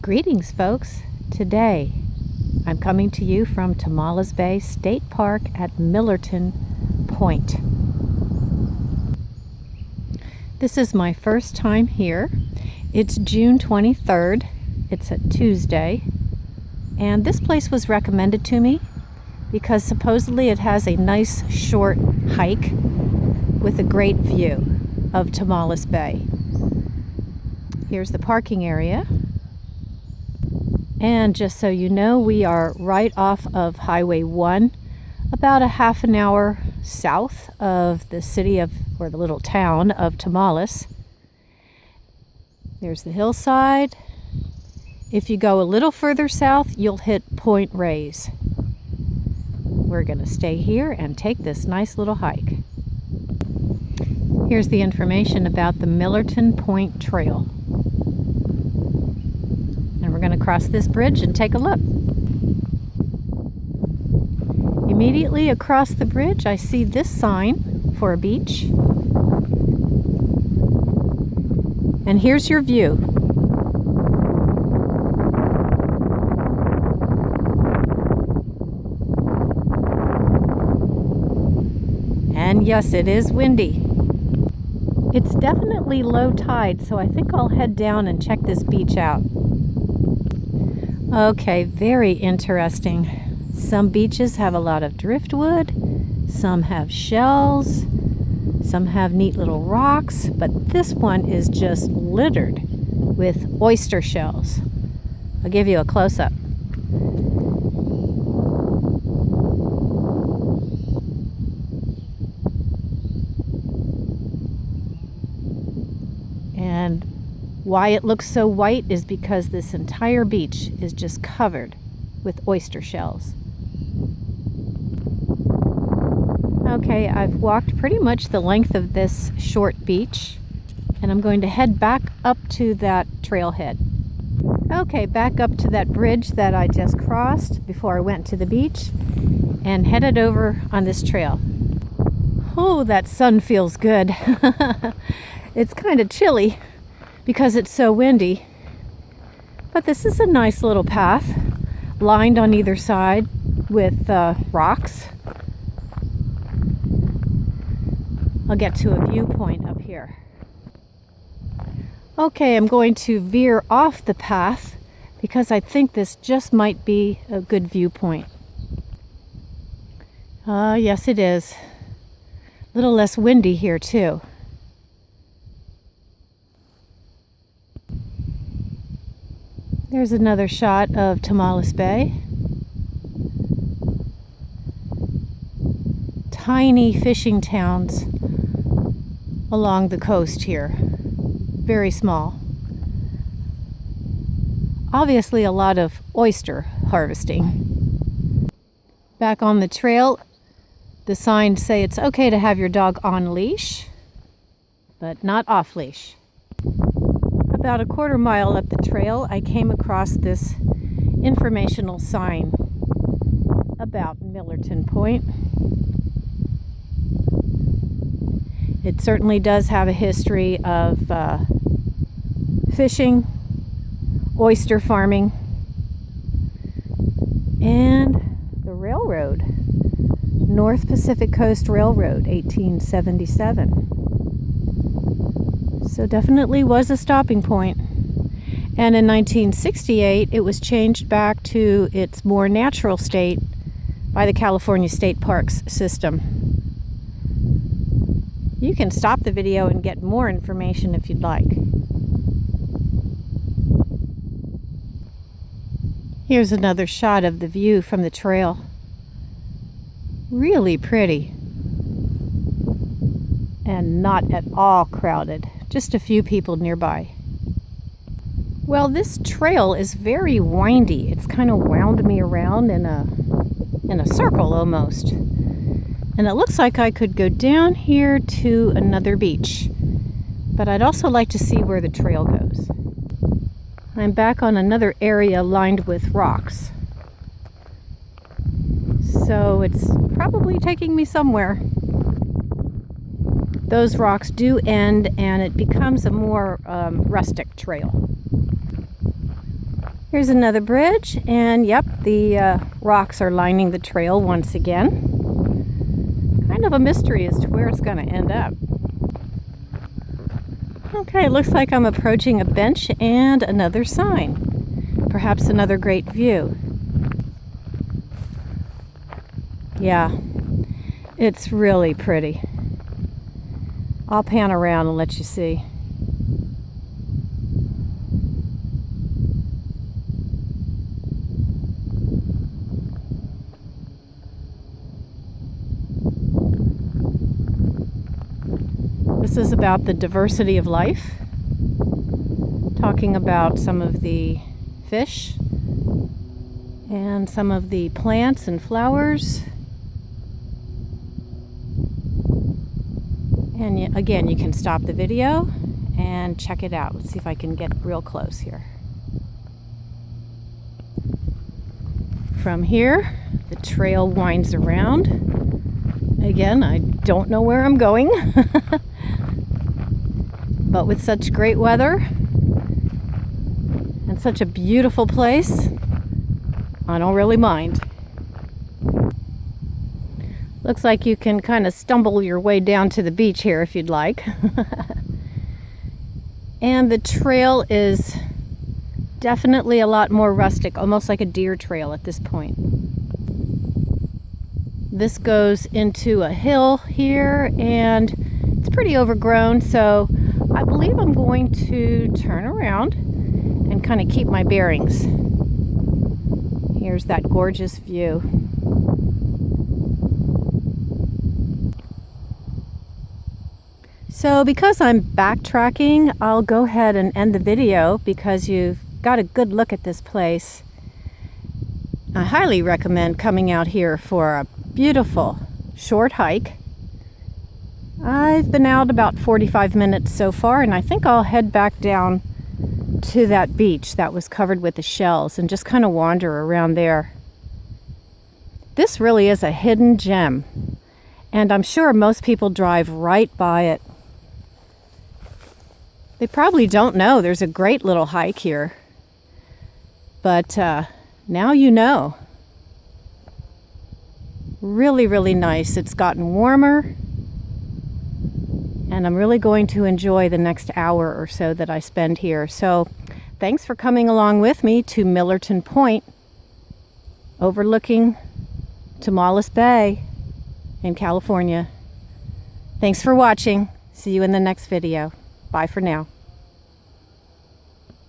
Greetings, folks. Today, I'm coming to you from Tomales Bay State Park at Millerton Point. This is my first time here. It's June 23rd. It's a Tuesday. And this place was recommended to me because supposedly it has a nice short hike with a great view of Tomales Bay. Here's the parking area. And just so you know, we are right off of Highway 1, about a half an hour south of the city of, or the little town of Tomales. There's the hillside. If you go a little further south, you'll hit Point Reyes. We're going to stay here and take this nice little hike. Here's the information about the Millerton Point Trail. And we're going to cross this bridge and take a look. Immediately across the bridge, I see this sign for a beach. And here's your view. And yes, it is windy. It's definitely low tide, so I think I'll head down and check this beach out. Okay, very interesting. Some beaches have a lot of driftwood, some have shells, some have neat little rocks, but this one is just littered with oyster shells. I'll give you a close-up. And why it looks so white is because this entire beach is just covered with oyster shells. Okay, I've walked pretty much the length of this short beach, and I'm going to head back up to that trailhead. Okay, back up to that bridge that I just crossed before I went to the beach, and headed over on this trail. Oh, that sun feels good. It's kind of chilly because it's so windy. But this is a nice little path, lined on either side with rocks. I'll get to a viewpoint up here. Okay, I'm going to veer off the path because I think this just might be a good viewpoint. Yes, it is. A little less windy here too. There's another shot of Tomales Bay. Tiny fishing towns along the coast here. Very small. Obviously a lot of oyster harvesting. Back on the trail, the signs say it's okay to have your dog on leash, but not off leash. About a quarter mile up the trail, I came across this informational sign about Millerton Point. It certainly does have a history of fishing, oyster farming, and the railroad, North Pacific Coast Railroad, 1877. So definitely was a stopping point. And in 1968, it was changed back to its more natural state by the California State Parks system. You can stop the video and get more information if you'd like. Here's another shot of the view from the trail. Really pretty. And not at all crowded. Just a few people nearby. Well, this trail is very windy. It's kind of wound me around in a circle almost. And it looks like I could go down here to another beach. But I'd also like to see where the trail goes. I'm back on another area lined with rocks. So it's probably taking me somewhere. Those rocks do end and it becomes a more rustic trail. Here's another bridge, and yep, the rocks are lining the trail once again. Kind of a mystery as to where it's going to end up. Okay, looks like I'm approaching a bench and another sign. Perhaps another great view. Yeah, it's really pretty. I'll pan around and let you see. This is about the diversity of life, talking about some of the fish and some of the plants and flowers. And again, you can stop the video and check it out. Let's see if I can get real close here. From here, the trail winds around. Again, I don't know where I'm going. But with such great weather and such a beautiful place, I don't really mind. Looks like you can kind of stumble your way down to the beach here if you'd like. And the trail is definitely a lot more rustic, almost like a deer trail at this point. This goes into a hill here, and it's pretty overgrown, so I believe I'm going to turn around and kind of keep my bearings. Here's that gorgeous view. So because I'm backtracking, I'll go ahead and end the video because you've got a good look at this place. I highly recommend coming out here for a beautiful short hike. I've been out about 45 minutes so far, and I think I'll head back down to that beach that was covered with the shells and just kind of wander around there. This really is a hidden gem, and I'm sure most people drive right by it. They probably don't know there's a great little hike here, but now you know. Really, really nice. It's gotten warmer, and I'm really going to enjoy the next hour or so that I spend here. So thanks for coming along with me to Millerton Point, overlooking Tomales Bay in California. Thanks for watching. See you in the next video. Bye for now.